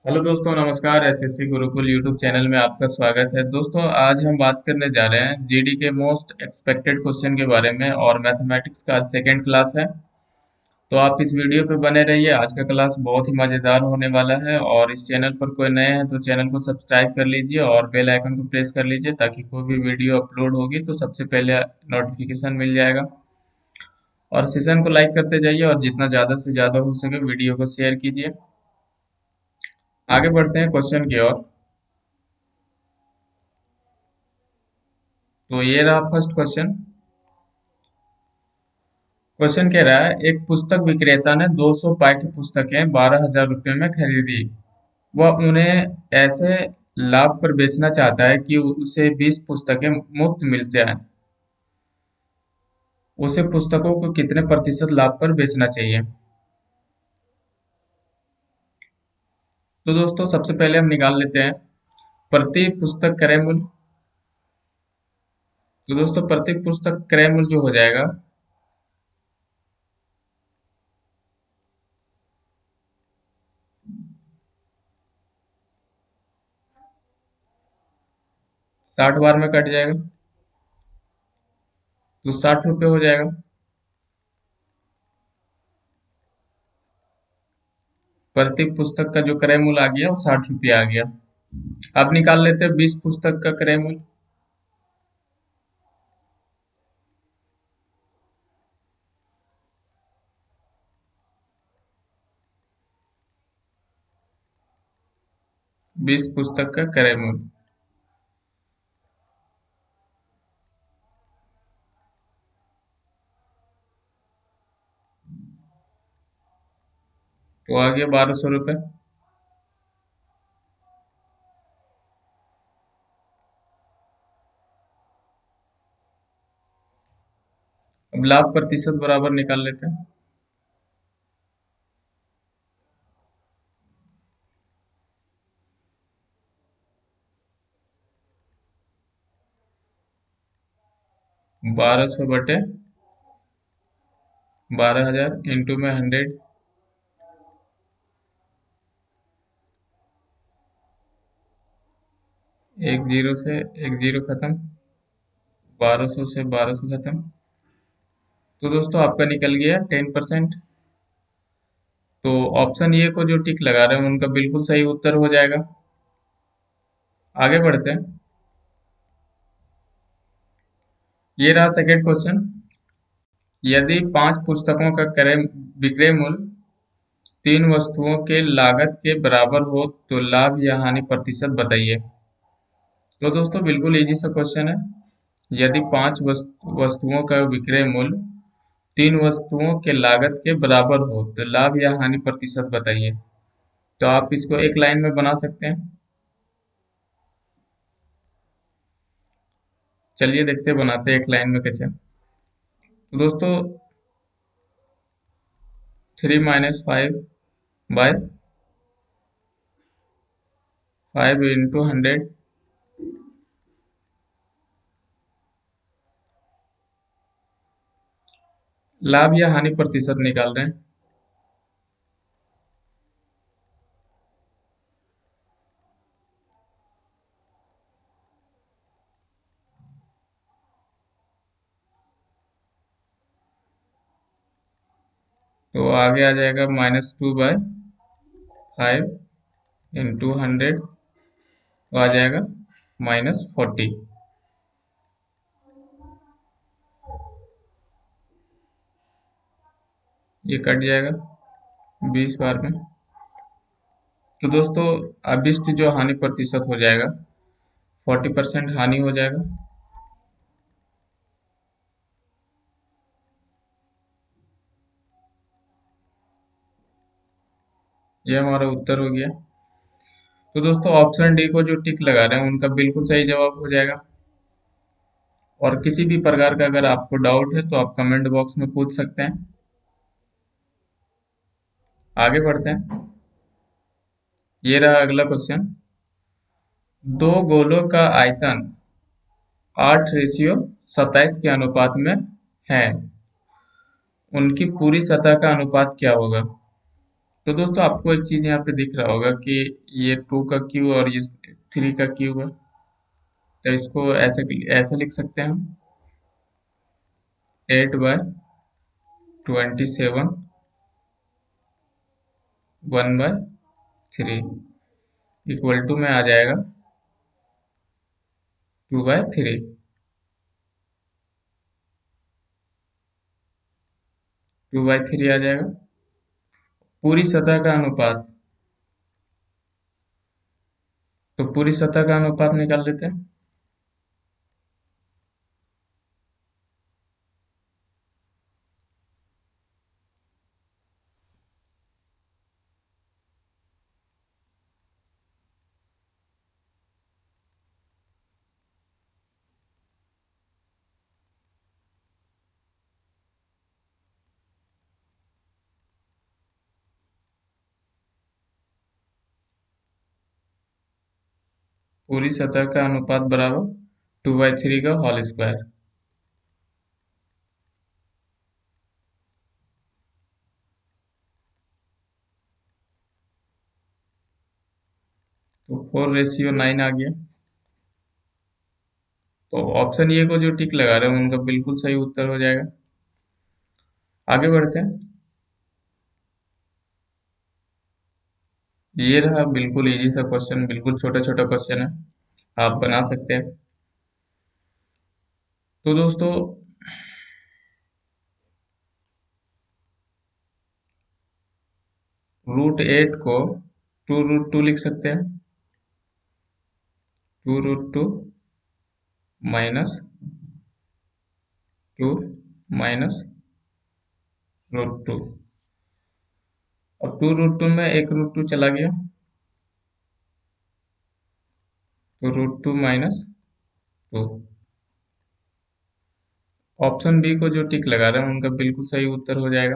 Hello दोस्तों, नमस्कार। SSC Gurukul YouTube channel में आपका स्वागत है। दोस्तों, आज हम बात करने जा रहे हैं जीडी के मोस्ट एक्सपेक्टेड क्वेश्चन के बारे में और मैथमेटिक्स का आज सेकेंड क्लास है। तो आप इस वीडियो पे बने रहिए। आज का क्लास बहुत ही मज़ेदार होने वाला है और इस चैनल पर कोई नए हैं तो चैनल को सब्सक्राइब कर लीजिए और बेल आइकन को प्रेस कर लीजिए ताकि कोई भी वीडियो अपलोड होगी तो सबसे पहले नोटिफिकेशन मिल जाएगा। और सेशन को लाइक करते जाइए और जितना ज़्यादा से ज़्यादा हो सके वीडियो को शेयर कीजिए। आगे बढ़ते हैं क्वेश्चन की ओर। तो ये रहा फर्स्ट क्वेश्चन। क्वेश्चन कह रहा है, एक पुस्तक विक्रेता ने 200 पाठ्य पुस्तकें 12,000 रुपये में खरीदी। वह उन्हें ऐसे लाभ पर बेचना चाहता है कि उसे 20 पुस्तकें मुफ्त मिल जाएं। उसे पुस्तकों को कितने प्रतिशत लाभ पर बेचना चाहिए? तो दोस्तों, सबसे पहले हम निकाल लेते हैं प्रति पुस्तक क्रय मूल्य। तो दोस्तों, प्रति पुस्तक क्रय मूल्य जो हो जाएगा 60 बार में कट जाएगा तो 60 रुपये हो जाएगा। प्रति पुस्तक का जो क्रय मूल्य आ गया वो 60 रुपये आ गया। अब निकाल लेते हैं 20 पुस्तक का क्रय मूल्य। बीस पुस्तक का क्रय मूल्य तो आ गया 1200 रुपये। अब लाभ प्रतिशत बराबर निकाल लेते हैं। बारह सौ बटे 12,000 इंटू में 100। एक जीरो से एक जीरो खत्म, 1200 से 1200 खत्म। तो दोस्तों, आपका निकल गया 10%। तो ऑप्शन ए को जो टिक लगा रहे हैं उनका बिल्कुल सही उत्तर हो जाएगा। आगे बढ़ते हैं। ये रहा सेकेंड क्वेश्चन। यदि 5 पुस्तकों का क्रय विक्रय मूल्य 3 वस्तुओं के लागत के बराबर हो तो लाभ या हानि प्रतिशत बताइए। तो दोस्तों, बिल्कुल इजी सा क्वेश्चन है। यदि 5 वस्तुओं का विक्रय मूल्य 3 वस्तुओं के लागत के बराबर हो तो लाभ या हानि प्रतिशत बताइए। तो आप इसको एक लाइन में बना सकते हैं। चलिए देखते हैं बनाते हैं एक लाइन में कैसे। तो दोस्तों, 3 - 5/5 लाभ या हानि प्रतिशत निकाल रहे हैं। तो आगे आ जाएगा -2/5 × 100 तो आ जाएगा -40। ये कट जाएगा 20 बार में। तो दोस्तों, अभिष्ट जो हानि प्रतिशत हो जाएगा 40% हानि हो जाएगा। ये हमारा उत्तर हो गया। तो दोस्तों, ऑप्शन डी को जो टिक लगा रहे हैं उनका बिल्कुल सही जवाब हो जाएगा। और किसी भी प्रकार का अगर आपको डाउट है तो आप कमेंट बॉक्स में पूछ सकते हैं। आगे बढ़ते हैं। ये रहा अगला क्वेश्चन। दो गोलों का आयतन 8:27 के अनुपात में है। उनकी पूरी सतह का अनुपात क्या होगा? तो दोस्तों आपको एक चीज यहाँ पे दिख रहा होगा कि ये 2 का क्यू और ये 3 का क्यू है। तो इसको ऐसे ऐसे लिख सकते हैं हम, 8/27 1/3 इक्वल टू में आ जाएगा 2/3। 2/3 आ जाएगा। पूरी सतह का अनुपात, तो पूरी सतह का अनुपात निकाल लेते हैं। पूरी सतह का अनुपात बराबर 2/3 का होल स्क्वायर। तो 4:9 आ गया। तो ऑप्शन ए को जो टिक लगा रहे हैं उनका बिल्कुल सही उत्तर हो जाएगा। आगे बढ़ते हैं। ये रहा बिल्कुल इजी सा क्वेश्चन, बिल्कुल छोटा छोटा क्वेश्चन है, आप बना सकते हैं। तो दोस्तों √8 को 2√2 लिख सकते हैं। 2√2 -2 माइनस √2। अब 2√2 में एक √2 चला गया, तो √2 -2। ऑप्शन बी को जो टिक लगा रहे हैं उनका बिल्कुल सही उत्तर हो जाएगा।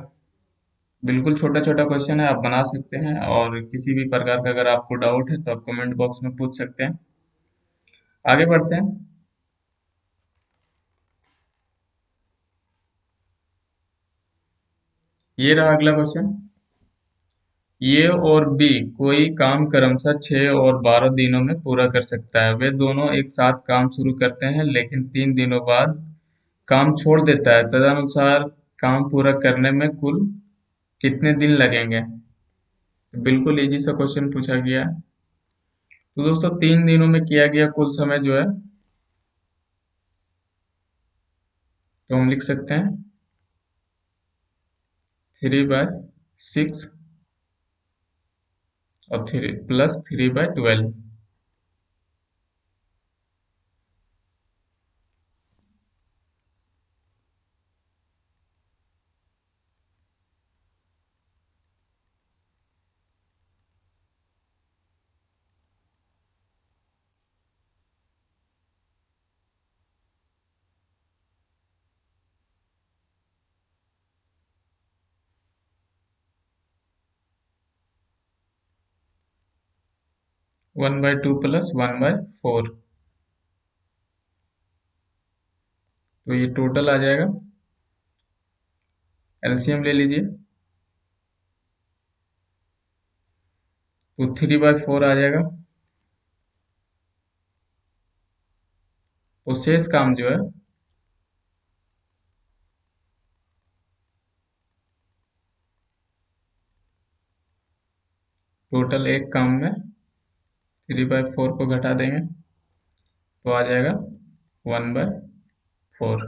बिल्कुल छोटा छोटा क्वेश्चन है, आप बना सकते हैं, और किसी भी प्रकार का अगर आपको डाउट है तो आप कमेंट बॉक्स में पूछ सकते हैं। आगे बढ़ते हैं। ये रहा अगला क्वेश्चन। ए और बी कोई काम क्रमशः 6 और 12 दिनों में पूरा कर सकता है। वे दोनों एक साथ काम शुरू करते हैं लेकिन 3 दिनों बाद काम छोड़ देता है। तदनुसार काम पूरा करने में कुल कितने दिन लगेंगे? तो बिल्कुल इजी सा क्वेश्चन पूछा गया है। तो दोस्तों 3 दिनों में किया गया कुल समय जो है, तो हम लिख सकते हैं 3/6 और 3 प्लस 3/12। 1/2 प्लस 1/4, तो ये टोटल आ जाएगा। एलसीएम ले लीजिए, तो 3/4 आ जाएगा। तो शेष काम जो है, टोटल एक काम में 3/4 को घटा देंगे तो आ जाएगा 1/4।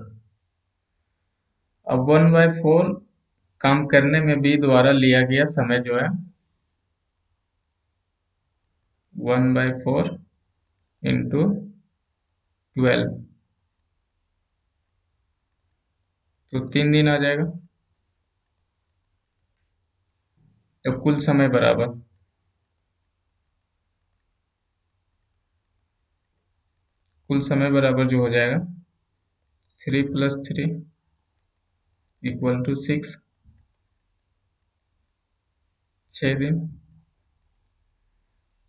अब 1/4 काम करने में बी द्वारा लिया गया समय जो है, 1/4 इंटू 12, तो 3 दिन आ जाएगा। तो कुल समय बराबर जो हो जाएगा 3 + 3 = 6, 6 दिन।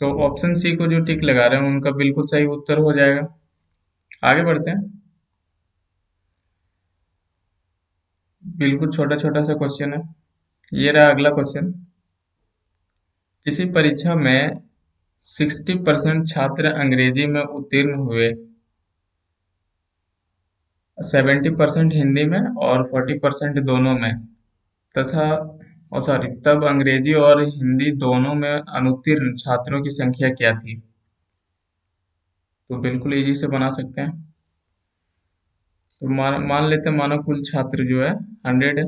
तो ऑप्शन सी को जो टिक लगा रहे हैं उनका बिल्कुल सही उत्तर हो जाएगा। आगे बढ़ते हैं। बिल्कुल छोटा छोटा सा क्वेश्चन है। ये रहा अगला क्वेश्चन। किसी परीक्षा में 60% छात्र अंग्रेजी में उत्तीर्ण हुए, 70% हिंदी में और 40% दोनों में, तथा सॉरी तब अंग्रेजी और हिंदी दोनों में अनुत्तीर्ण छात्रों की संख्या क्या थी? तो बिल्कुल इजी से बना सकते हैं। तो मान मान लेते हैं, मानो कुल छात्र जो है 100 है।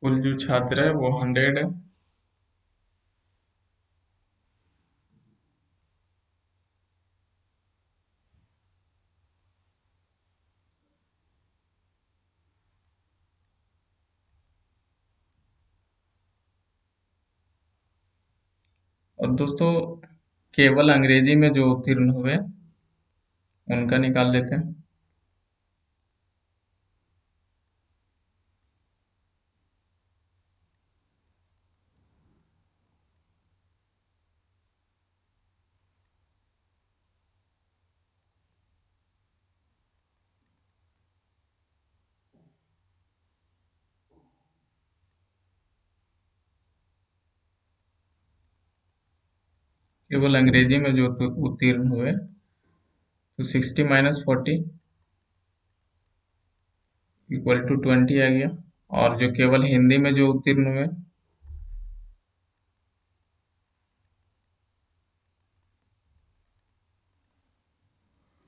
कुल जो छात्र है वो 100 है। और दोस्तों, केवल अंग्रेजी में जो उत्तीर्ण हुए उनका निकाल लेते हैं। केवल अंग्रेजी में जो उत्तीर्ण हुए, तो 60 - 40 इक्वल टू 20 आ गया। और जो केवल हिंदी में जो उत्तीर्ण हुए,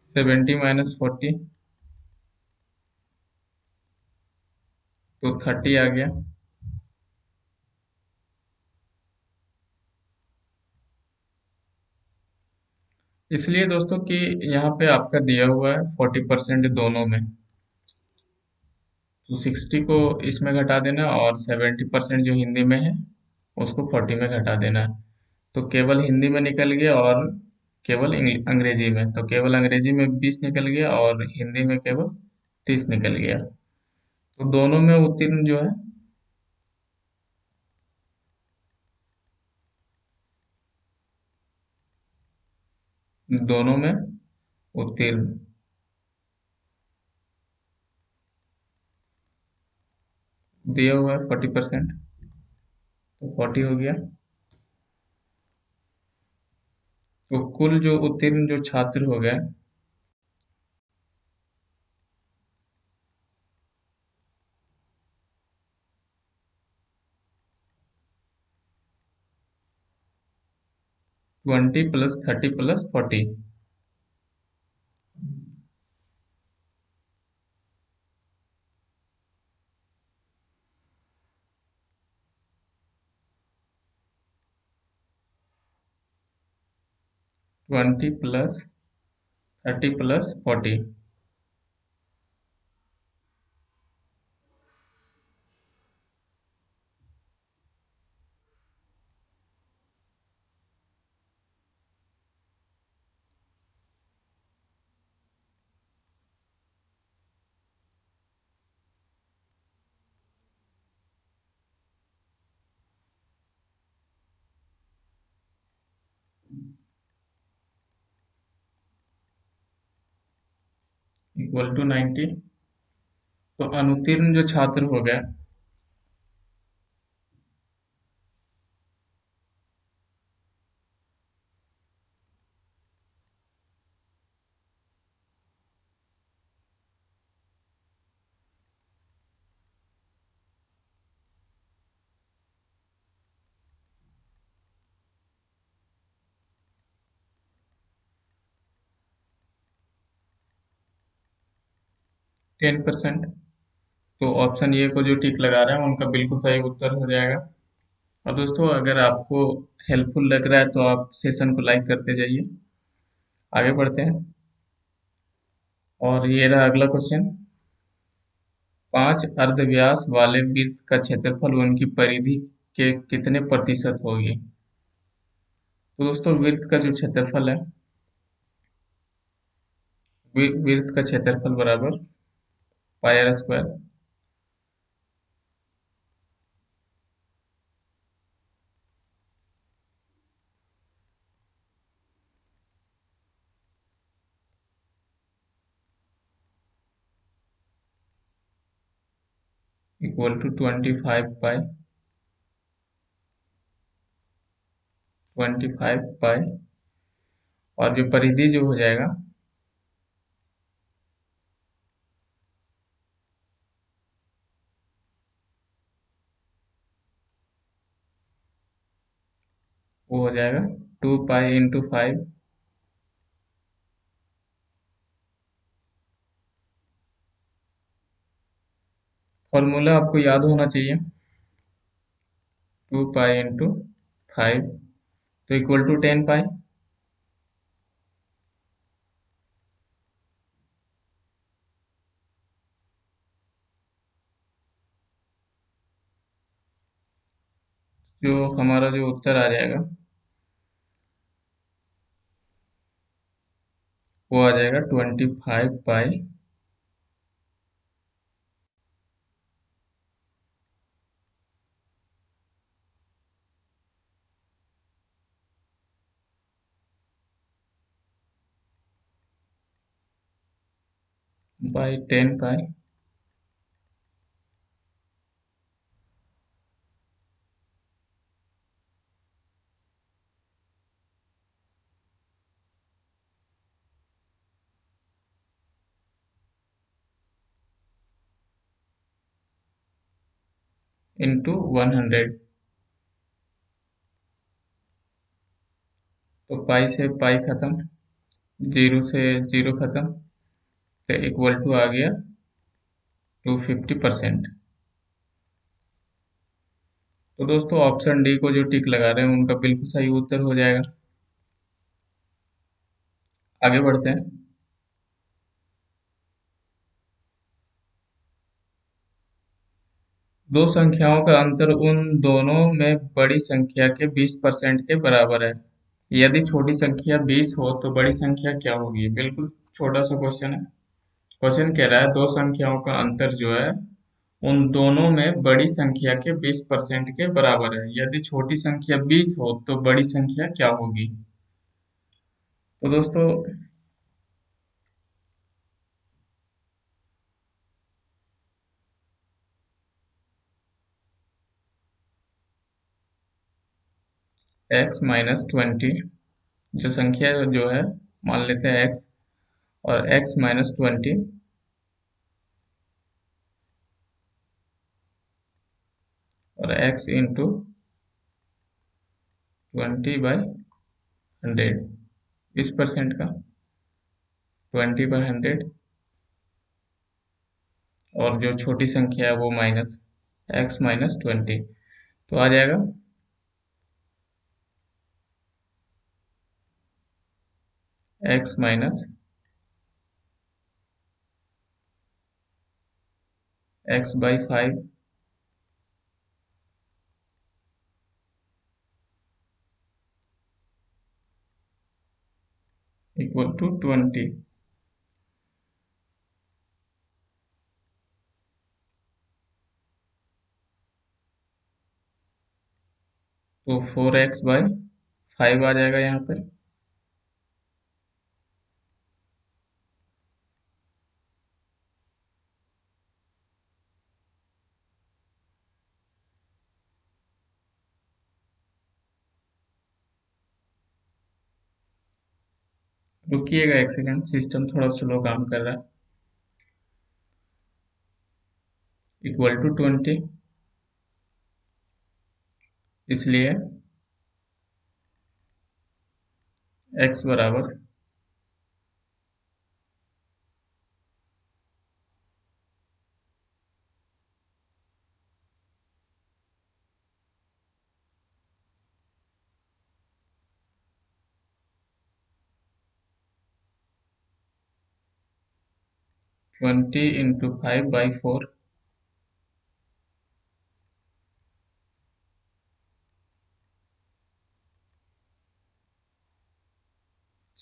70 - 40 तो 30 आ गया। इसलिए दोस्तों कि यहाँ पे आपका दिया हुआ है 40% दोनों में, तो 60 को इसमें घटा देना और 70% जो हिंदी में है उसको 40 में घटा देना है। तो केवल हिंदी में निकल गया और केवल अंग्रेजी में, तो केवल अंग्रेजी में 20 निकल गया और हिंदी में केवल 30 निकल गया। तो दोनों में उत्तीर्ण जो है, दोनों में उत्तीर्ण दिया हुआ है 40%, तो 40 हो गया। तो कुल जो उत्तीर्ण जो छात्र हो गए, 20 + 30 + 40, 20 + 30 + 40 इक्वल टू 90। तो अनुत्तीर्ण जो छात्र हो गए, 10%। तो ऑप्शन ए को जो टिक लगा रहे हैं उनका बिल्कुल सही उत्तर हो जाएगा। और दोस्तों, अगर आपको हेल्पफुल लग रहा है तो आप सेशन को लाइक करते जाइए। आगे बढ़ते हैं। और ये रहा अगला क्वेश्चन। 5 अर्धव्यास वाले वृत्त का क्षेत्रफल उनकी परिधि के कितने प्रतिशत होगी? तो दोस्तों, वृत्त का जो क्षेत्रफल है, वृत्त का क्षेत्रफल बराबर पाई आर स्क्वायर। इक्वल टू 25 पाई और जो परिधि जो हो जाएगा वो हो जाएगा 2 पाई इंटू 5। फॉर्मूला आपको याद होना चाहिए। 2 पाई इंटू 5 तो इक्वल टू 10 पाई। जो हमारा जो उत्तर आ जाएगा वो आ जाएगा 25 पाई 10 पाई इंटू 100। तो पाई से पाई खत्म, जीरो से जीरो खत्म, तो इक्वल टू आ गया 250%। तो दोस्तों ऑप्शन डी को जो टिक लगा रहे हैं उनका बिल्कुल सही उत्तर हो जाएगा। आगे बढ़ते हैं। दो संख्याओं का अंतर उन दोनों में बड़ी संख्या के 20% के बराबर है। यदि छोटी संख्या 20 हो तो बड़ी संख्या क्या होगी? बिल्कुल छोटा सा क्वेश्चन है। क्वेश्चन कह रहा है दो संख्याओं का अंतर जो है उन दोनों में बड़ी संख्या के 20% के बराबर है। यदि छोटी संख्या 20 हो तो बड़ी संख्या क्या होगी? तो दोस्तों x-20, जो संख्या जो है मान लेते हैं x, और x-20 और x इंटू 20/100, 20% का 20/100, और जो छोटी संख्या है वो माइनस x-20। तो आ जाएगा x-x/5 इक्वल टू 20। तो 4x/5 आ जाएगा यहाँ पे। रुकिएगा एक सेकंड, सिस्टम थोड़ा स्लो काम कर रहा है। इक्वल टू 20, इसलिए x बराबर 20 × 5/4।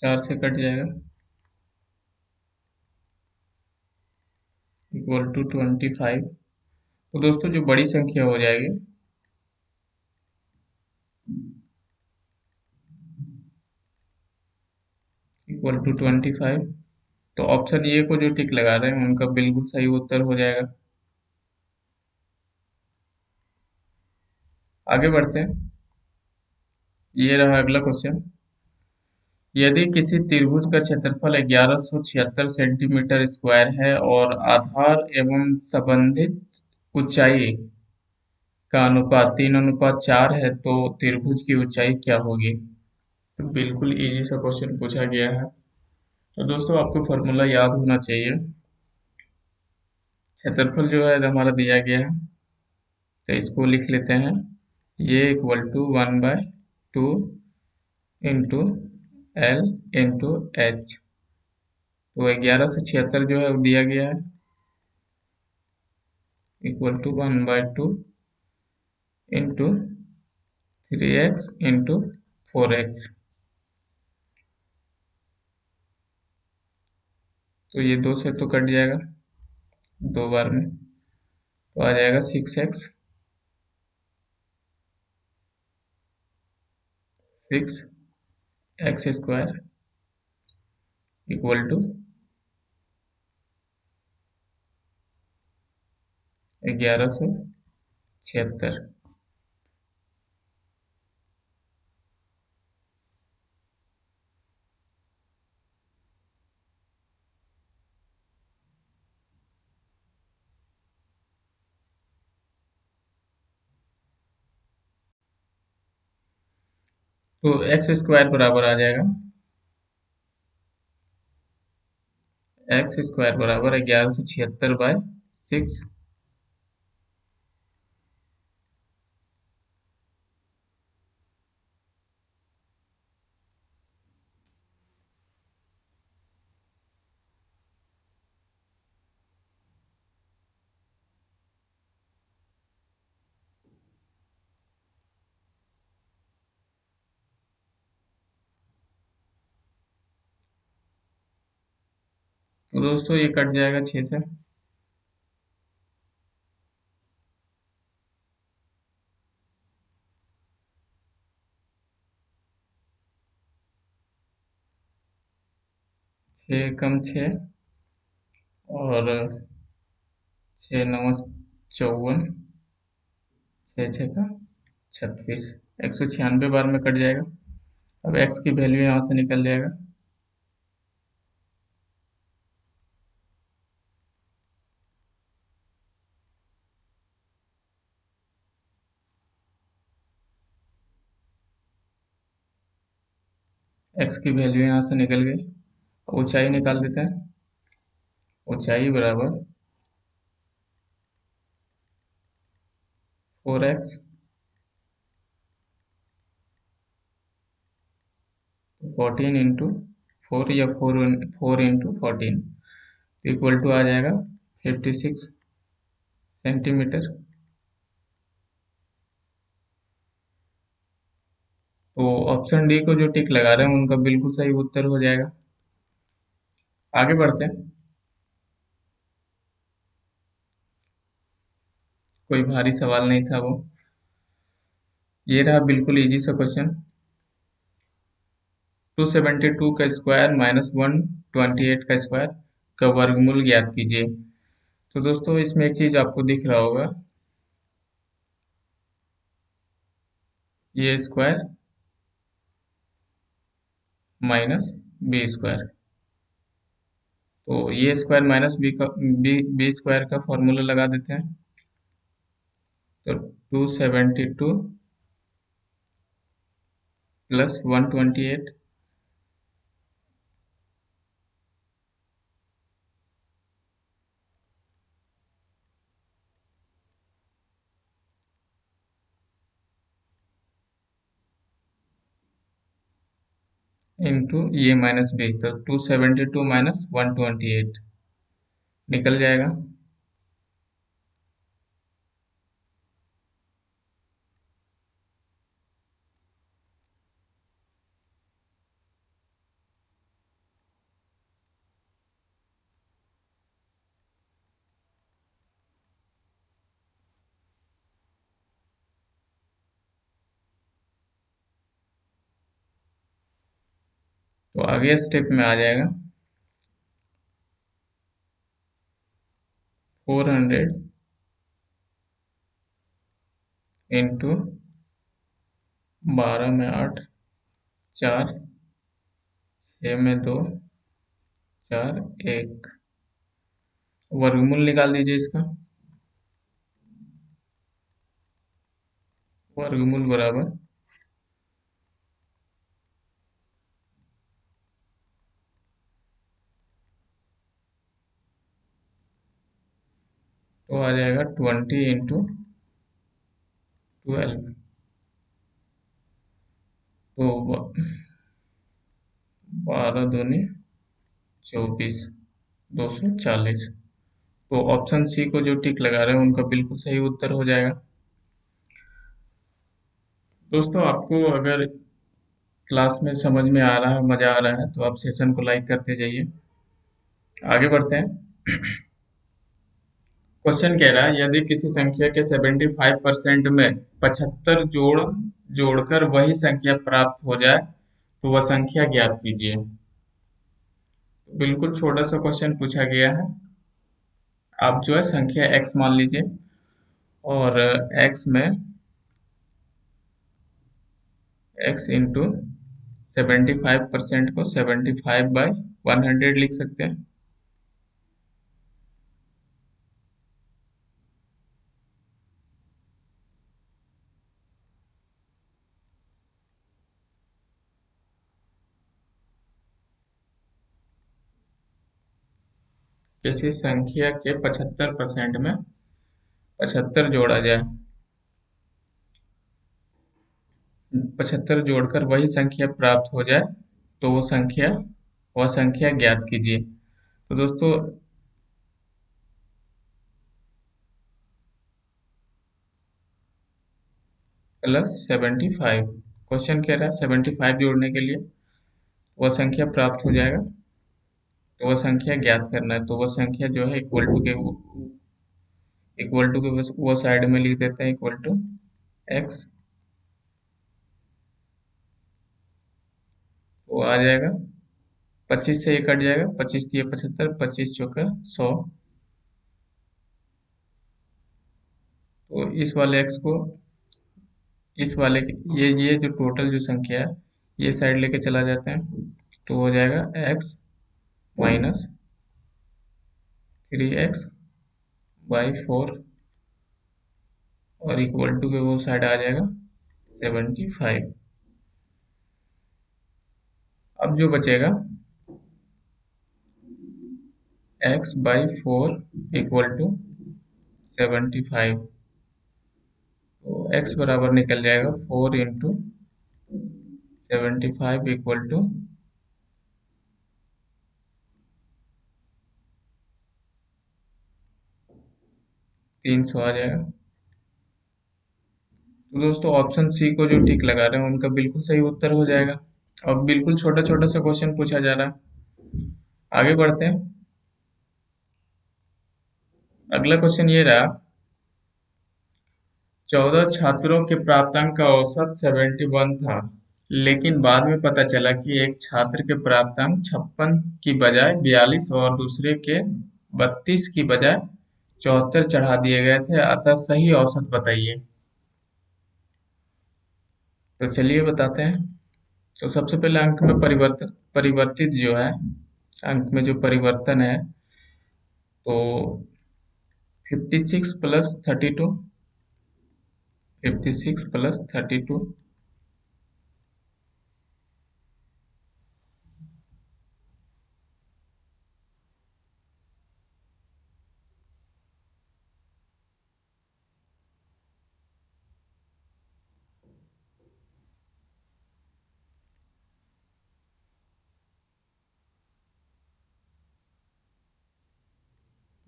4 से कट जाएगा, इक्वल टू 25। तो दोस्तों जो बड़ी संख्या हो जाएगी इक्वल टू 25। तो ऑप्शन ए को जो टिक लगा रहे हैं उनका बिल्कुल सही उत्तर हो जाएगा। आगे बढ़ते हैं। ये रहा अगला क्वेश्चन। यदि किसी त्रिभुज का क्षेत्रफल 1176 सेंटीमीटर स्क्वायर है और आधार एवं संबंधित ऊंचाई का अनुपात 3:4 है तो त्रिभुज की ऊंचाई क्या होगी? तो बिल्कुल इजी सा क्वेश्चन पूछा गया है। तो दोस्तों आपको फॉर्मूला याद होना चाहिए। क्षेत्रफल जो है हमारा दिया गया है, तो इसको लिख लेते हैं। ये equal to 1/2 into l into h. तो 1176 जो है वो दिया गया है, equal to 1/2 into 3x into 4x। तो ये 2 से तो कट जाएगा 2 बार में, तो आ जाएगा 6x स्क्वायर इक्वल टू 1176। तो एक्स स्क्वायर बराबर आ जाएगा, एक्स स्क्वायर बराबर 1176/6। तो दोस्तों ये कट जाएगा 6 से। छः कम 6 और 6×9 = 54, 6×6 = 36, 196 बार में कट जाएगा। अब एक्स की वैल्यू यहाँ से निकल जाएगा, एक्स की वैल्यू यहाँ से निकल गई। ऊंचाई निकाल देते हैं। ऊंचाई बराबर 4x, 14 × 4 या 4 × 14 इक्वल टू आ जाएगा 56 सेंटीमीटर। तो ऑप्शन डी को जो टिक लगा रहे हैं उनका बिल्कुल सही उत्तर हो जाएगा। आगे बढ़ते हैं। कोई भारी सवाल नहीं था वो। ये रहा बिल्कुल इजी सा क्वेश्चन। 272 का स्क्वायर माइनस 128 का स्क्वायर का वर्गमूल ज्ञात कीजिए। तो दोस्तों इसमें एक चीज आपको दिख रहा होगा, ये स्क्वायर माइनस बी स्क्वायर। तो ये स्क्वायर माइनस बी स्क्वायर का फॉर्मूला लगा देते हैं। तो 272 प्लस 128 इंटू ये माइनस बी, तो 272 माइनस 128 निकल जाएगा। तो आगे स्टेप में आ जाएगा 400 इंटू 12 में 8, 4, 6 में 2, 4, 1। वर्गमूल निकाल दीजिए इसका। वर्गमूल बराबर, तो आ जाएगा 20 × 12। तो 12 दूनी 24, 240। तो ऑप्शन सी को जो टिक लगा रहे हैं उनका बिल्कुल सही उत्तर हो जाएगा। दोस्तों, आपको अगर क्लास में समझ में आ रहा है, मजा आ रहा है, तो आप सेशन को लाइक करते जाइए। आगे बढ़ते हैं। क्वेश्चन कह रहा है, यदि किसी संख्या के 75% में 75 जोड़कर वही संख्या प्राप्त हो जाए तो वह संख्या ज्ञात कीजिए। बिल्कुल छोटा सा क्वेश्चन पूछा गया है। आप जो है संख्या x मान लीजिए, और x में x इंटू 75% को 75/100 लिख सकते हैं। किसी संख्या के 75% में 75 जोड़ा जाए, 75 जोड़कर वही संख्या प्राप्त हो जाए तो वह संख्या ज्ञात कीजिए। तो दोस्तों, +75, क्वेश्चन कह रहा है 75 जोड़ने के लिए वह संख्या प्राप्त हो जाएगा, तो वह संख्या ज्ञात करना है। तो वह संख्या जो है इक्वल टू के वो साइड में लिख देते हैं, इक्वल टू x। वो आ जाएगा, 25 से ये कट जाएगा, 25 तिये 75, 25 चौका 100। तो इस वाले x को इस वाले ये जो टोटल जो संख्या है, ये साइड लेके चला जाते हैं, तो हो जाएगा x - 3x/4, और इक्वल टू के वो साइड आ जाएगा 75। अब जो बचेगा x/4 इक्वल टू 75। तो x बराबर निकल जाएगा 4 × 75 इक्वल टू 300 आ जाएगा। तो दोस्तों, ऑप्शन सी को जो टिक लगा रहे हैं उनका बिल्कुल सही उत्तर हो जाएगा। अब बिल्कुल छोटा छोटा सा क्वेश्चन पूछा जा रहा है। आगे बढ़ते हैं। अगला क्वेश्चन ये रहा, 14 छात्रों के प्राप्तांक का औसत 71 था, लेकिन बाद में पता चला कि एक छात्र के प्राप्तांक 56 की बजाय 42 और दूसरे के 32 की बजाय 74 चढ़ा दिए गए थे, अतः सही औसत बताइए। तो चलिए बताते हैं। तो सबसे पहले अंक में परिवर्तित जो है, अंक में जो परिवर्तन है, तो 56 + 32, 56 + 32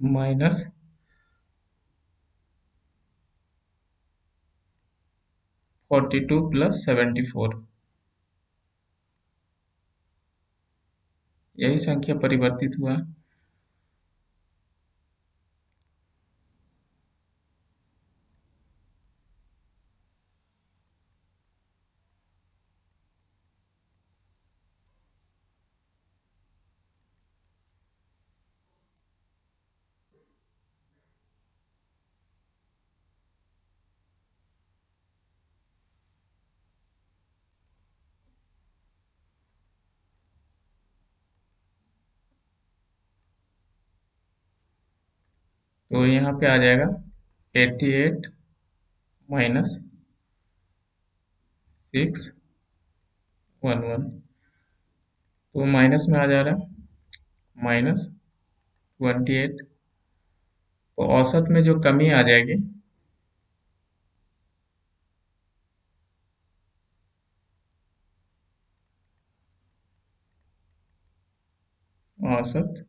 माइनस 42 + 74, यही संख्या परिवर्तित हुआ है। तो यहाँ पे आ जाएगा 88 माइनस 611, तो माइनस में आ जा रहा है -28। तो औसत में जो कमी आ जाएगी, औसत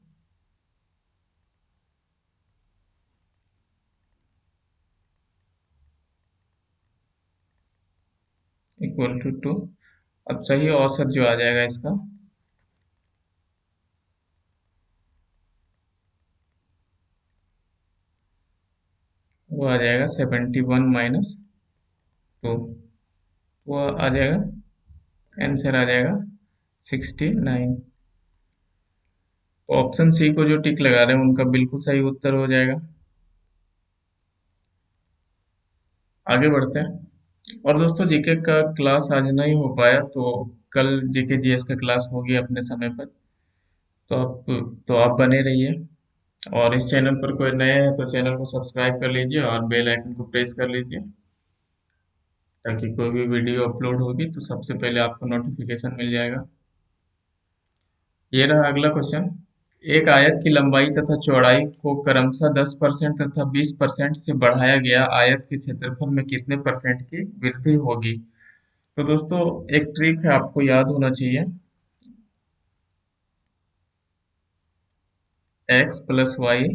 इक्वल टू 2। अब सही औसत जो आ जाएगा इसका, वो आ जाएगा 71 माइनस 2, वो आ जाएगा, आंसर आ जाएगा 69। तो ऑप्शन सी को जो टिक लगा रहे हैं उनका बिल्कुल सही उत्तर हो जाएगा। आगे बढ़ते हैं। और दोस्तों, जीके का क्लास आज नहीं हो पाया, तो कल जीके जीएस का क्लास होगी अपने समय पर। तो आप बने रहिए। और इस चैनल पर कोई नया है तो चैनल को सब्सक्राइब कर लीजिए और बेल आइकन को प्रेस कर लीजिए, ताकि कोई भी वीडियो अपलोड होगी तो सबसे पहले आपको नोटिफिकेशन मिल जाएगा। ये रहा अगला क्वेश्चन। एक आयत की लंबाई तथा चौड़ाई को क्रमशः 10% तथा 20% से बढ़ाया गया, आयत के क्षेत्रफल में कितने परसेंट की वृद्धि होगी? तो दोस्तों, एक ट्रिक है, आपको याद होना चाहिए। x plus y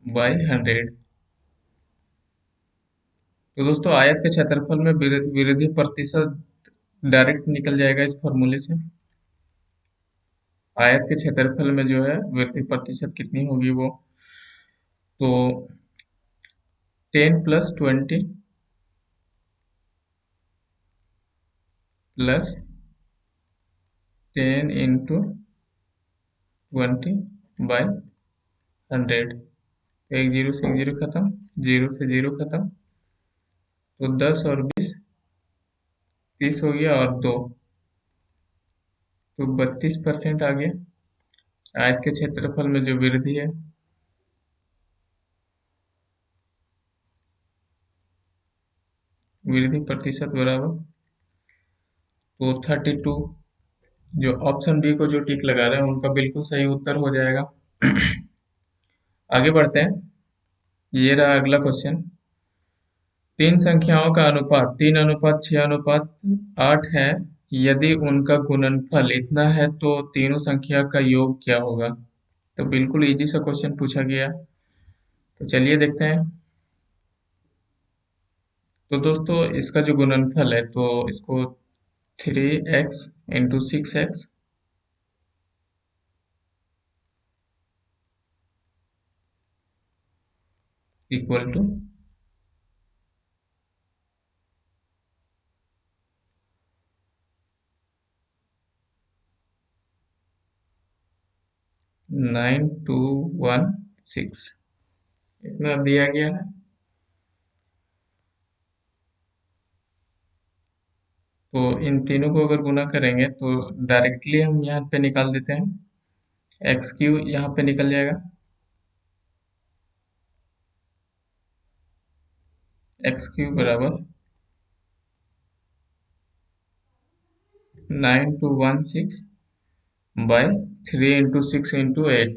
by 100। तो दोस्तों, आयत के क्षेत्रफल में वृद्धि प्रतिशत डायरेक्ट निकल जाएगा इस फॉर्मूले से। आयत के क्षेत्रफल में जो है वृद्धि प्रतिशत कितनी होगी वो, तो 10 प्लस 20 प्लस 10 इंटू 20 बाई 100। एक जीरो से एक जीरो खत्म, जीरो से जीरो खत्म, तो 10 और 20 30 हो गया, और 2 तो 32% आ गया आयत के क्षेत्रफल में जो वृद्धि है। वृद्धि प्रतिशत बराबर, तो 32। जो ऑप्शन बी को जो टिक लगा रहे हैं उनका बिल्कुल सही उत्तर हो जाएगा। आगे बढ़ते हैं। ये रहा अगला क्वेश्चन। तीन संख्याओं का अनुपात 3:6:8 है। यदि उनका गुणनफल इतना है तो तीनों संख्या का योग क्या होगा? तो बिल्कुल इजी सा क्वेश्चन पूछा गया। तो चलिए देखते हैं। तो दोस्तों, इसका जो गुणनफल है, तो इसको 3x into 6x equal to 9216 इतना दिया गया है। तो इन तीनों को अगर गुना करेंगे तो डायरेक्टली हम यहाँ पे निकाल देते हैं। एक्स क्यू यहाँ पे निकल जाएगा, एक्स क्यू बराबर 9216 by 3 into 6 into 8।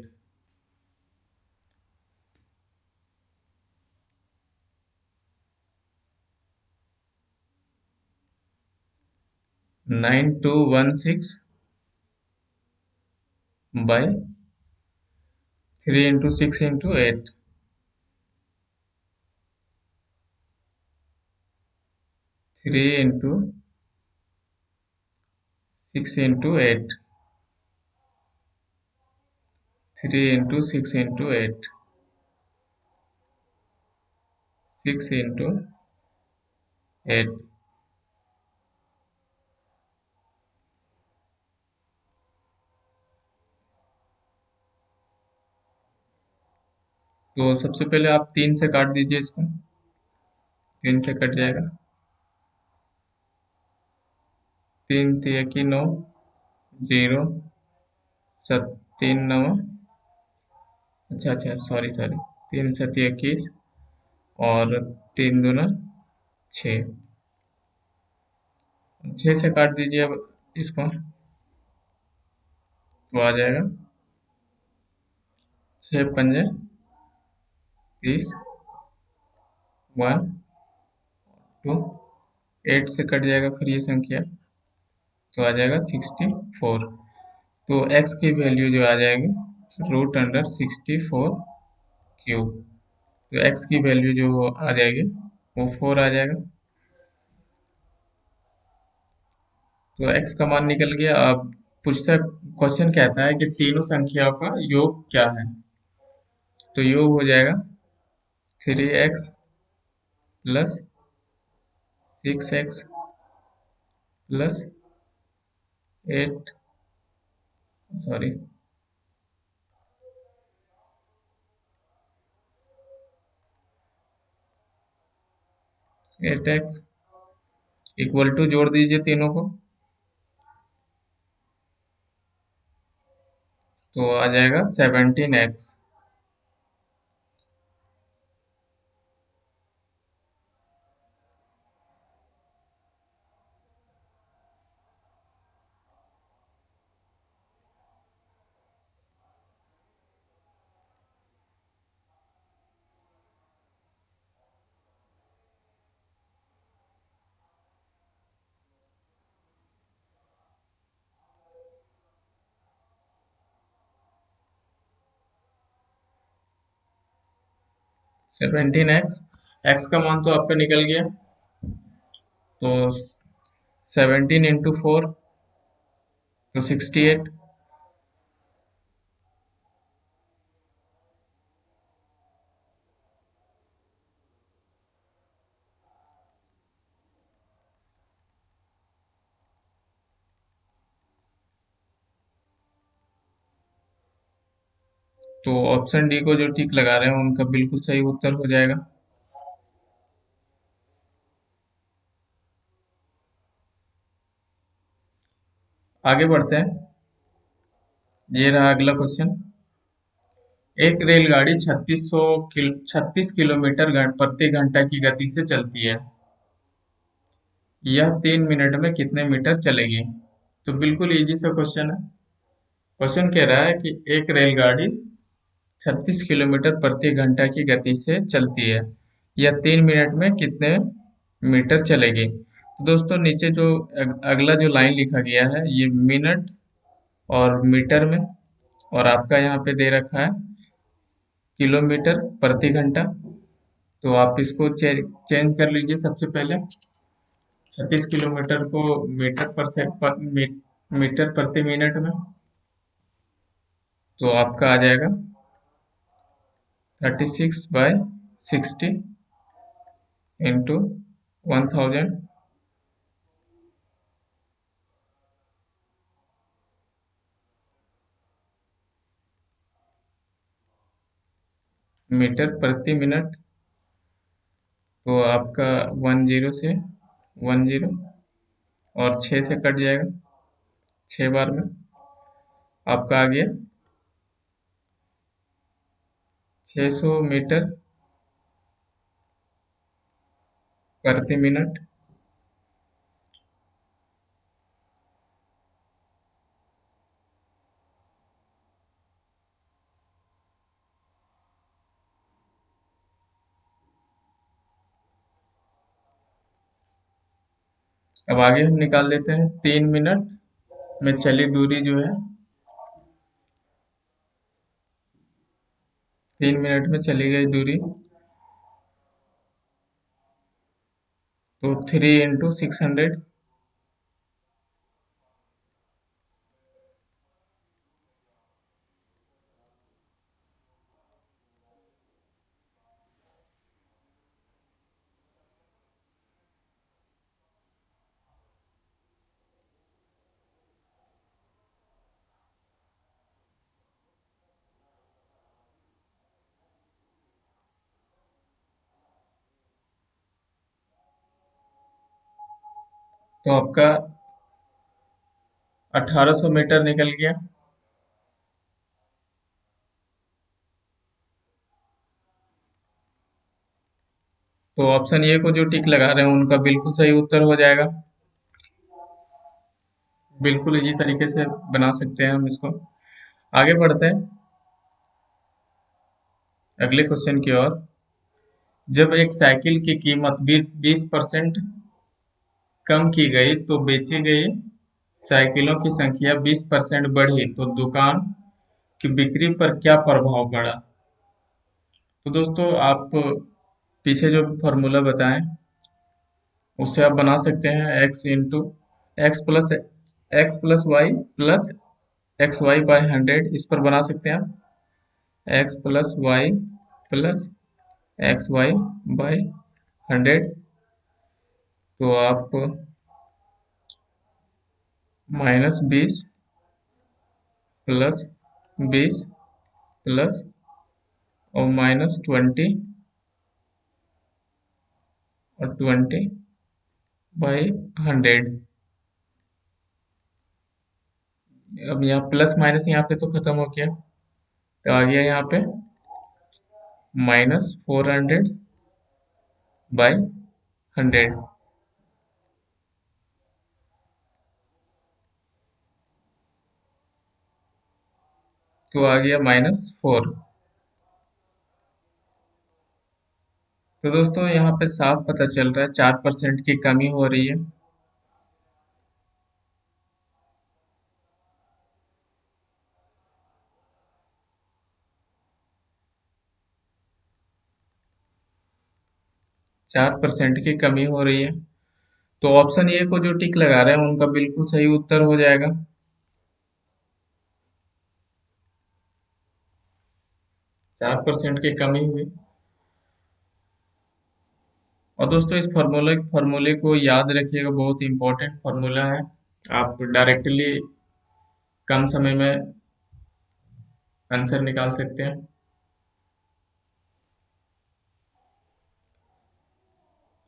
9216 by 3 into 6 into 8। 3 into 6 into 8। 3 into 6 into 8। 6 into 8। तो सबसे पहले आप 3 से काट दीजिए इसको। 3 से कट जाएगा। 3 तिया की 9, 0, 3 9, अच्छा अच्छा, सॉरी सॉरी, 3 7 21, और 3 दूना 6। 6 से काट दीजिए अब इसको, तो आ जाएगा 6 पंजे 30, 1 2। 8 से कट जाएगा फिर ये संख्या, तो आ जाएगा 64। तो x की वैल्यू जो आ जाएगी √64 क्यूब। तो x की वैल्यू जो आ जाएगी वो 4 आ जाएगा। तो x का मान निकल गया। अब पूछता क्वेश्चन कहता है कि तीनों संख्याओं का योग क्या है। तो योग हो जाएगा 3x + 6x + 8, sorry, 8x equal to, जोड़ दीजिए तीनों को, तो आ जाएगा 17x। सेवनटीन एक्स का मान तो आपका निकल गया। तो 17 × 4 तो 68। तो ऑप्शन डी को जो टिक लगा रहे हैं उनका बिल्कुल सही उत्तर हो जाएगा। आगे बढ़ते हैं। ये रहा अगला क्वेश्चन। एक रेलगाड़ी 36 किलोमीटर प्रति घंटा की गति से चलती है। यह 3 मिनट में कितने मीटर चलेगी। तो बिल्कुल इजी सा क्वेश्चन है। क्वेश्चन कह रहा है कि एक रेलगाड़ी 36 किलोमीटर प्रति घंटा की गति से चलती है। यह 3 मिनट में कितने मीटर चलेगी। तो दोस्तों नीचे जो अगला जो लाइन लिखा गया है ये मिनट और मीटर में, और आपका यहाँ पे दे रखा है किलोमीटर प्रति घंटा। तो आप इसको चेंज कर लीजिए। सबसे पहले 36 किलोमीटर को मीटर प्रति मिनट में, तो आपका आ जाएगा 36/60 × 1000 मीटर प्रति मिनट। तो आपका 10 से 10 और 6 से कट जाएगा, 6 बार में आपका आ गया 600 मीटर प्रति मिनट। अब आगे हम निकाल लेते हैं 3 मिनट में चली दूरी जो है, 3 मिनट में चली गई दूरी, तो 3 × 600। तो आपका 1800 मीटर निकल गया। तो ऑप्शन ए को जो टिक लगा रहे हैं उनका बिल्कुल सही उत्तर हो जाएगा। बिल्कुल इजी तरीके से बना सकते हैं हम इसको। आगे बढ़ते हैं अगले क्वेश्चन की ओर। जब एक साइकिल की कीमत 20% कम की गई तो बेची गई साइकिलों की संख्या 20% बढ़ी तो दुकान की बिक्री पर क्या प्रभाव पड़ा? तो दोस्तों आप पीछे जो फॉर्मूला बताएं उससे आप बना सकते हैं x y plus x y by 100, इस पर बना सकते हैं आप x+y+xy/100। तो आप -20 +20 प्लस और -20 और 20/100। अब यहाँ प्लस माइनस यहाँ पे तो खत्म हो गया, तो आ गया यहाँ पे -400/100। तो आ गया -4। तो दोस्तों यहाँ पे साफ पता चल रहा है 4% की कमी हो रही है। 4% की कमी हो रही है। तो ऑप्शन ए को जो टिक लगा रहे हैं उनका बिल्कुल सही उत्तर हो जाएगा। 4% की कमी हुई। और दोस्तों इस फॉर्मूले को याद रखिएगा, बहुत इंपॉर्टेंट फॉर्मूला है। आप डायरेक्टली कम समय में आंसर निकाल सकते हैं।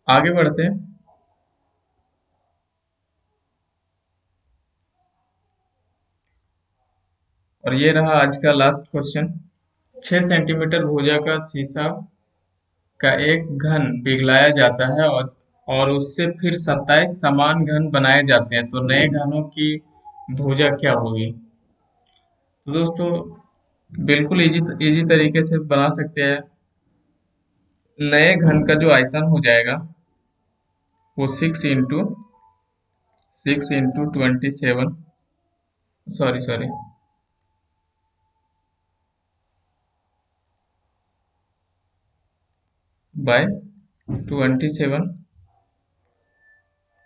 आगे बढ़ते हैं। और ये रहा आज का लास्ट क्वेश्चन। 6 सेंटीमीटर भुजा का शीशा का एक घन पिघलाया जाता है और उससे फिर 27 समान घन बनाए जाते हैं, तो नए घनों की भुजा क्या होगी? तो दोस्तों बिल्कुल इजी इजी तरीके से बना सकते हैं। नए घन का जो आयतन हो जाएगा वो 6 इंटू 27, सॉरी सॉरी, बाय 27।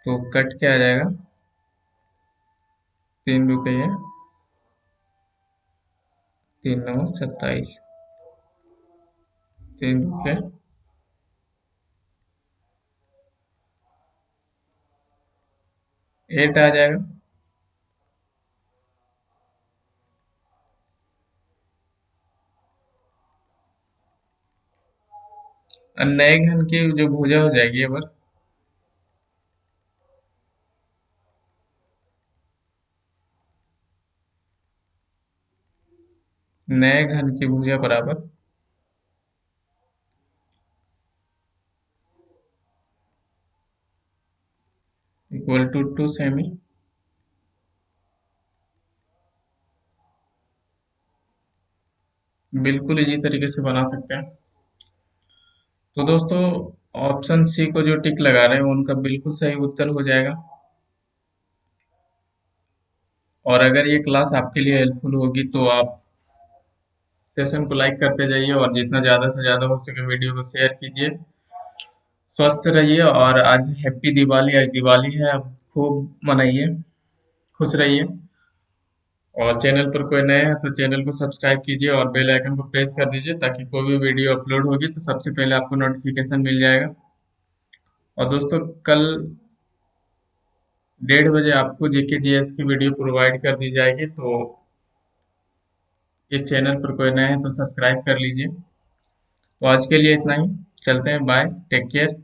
तो कट के आ जाएगा 3 रुपये, 3×9 = 27, 3 रुपये 8 आ जाएगा। और नए घन की जो भुजा हो जाएगी ये बार, नए घन की भुजा बराबर इक्वल टू 2 सेमी। बिल्कुल इजी तरीके से बना सकते हैं। तो दोस्तों ऑप्शन सी को जो टिक लगा रहे हैं उनका बिल्कुल सही उत्तर हो जाएगा। और अगर ये क्लास आपके लिए हेल्पफुल होगी तो आप सेशन को लाइक करते जाइए और जितना ज़्यादा से ज़्यादा हो सके वीडियो को शेयर कीजिए। स्वस्थ रहिए और आज हैप्पी दिवाली, आज दिवाली है, अब खूब मनाइए, खुश रहिए। और चैनल पर कोई नए हैं तो चैनल को सब्सक्राइब कीजिए और बेल आइकन को प्रेस कर दीजिए ताकि कोई भी वीडियो अपलोड होगी तो सबसे पहले आपको नोटिफिकेशन मिल जाएगा। और दोस्तों कल 1:30 बजे आपको जीके जीएस की वीडियो प्रोवाइड कर दी जाएगी, तो इस चैनल पर कोई नए हैं तो सब्सक्राइब कर लीजिए। तो आज के लिए इतना ही, चलते हैं, बाय, टेक केयर।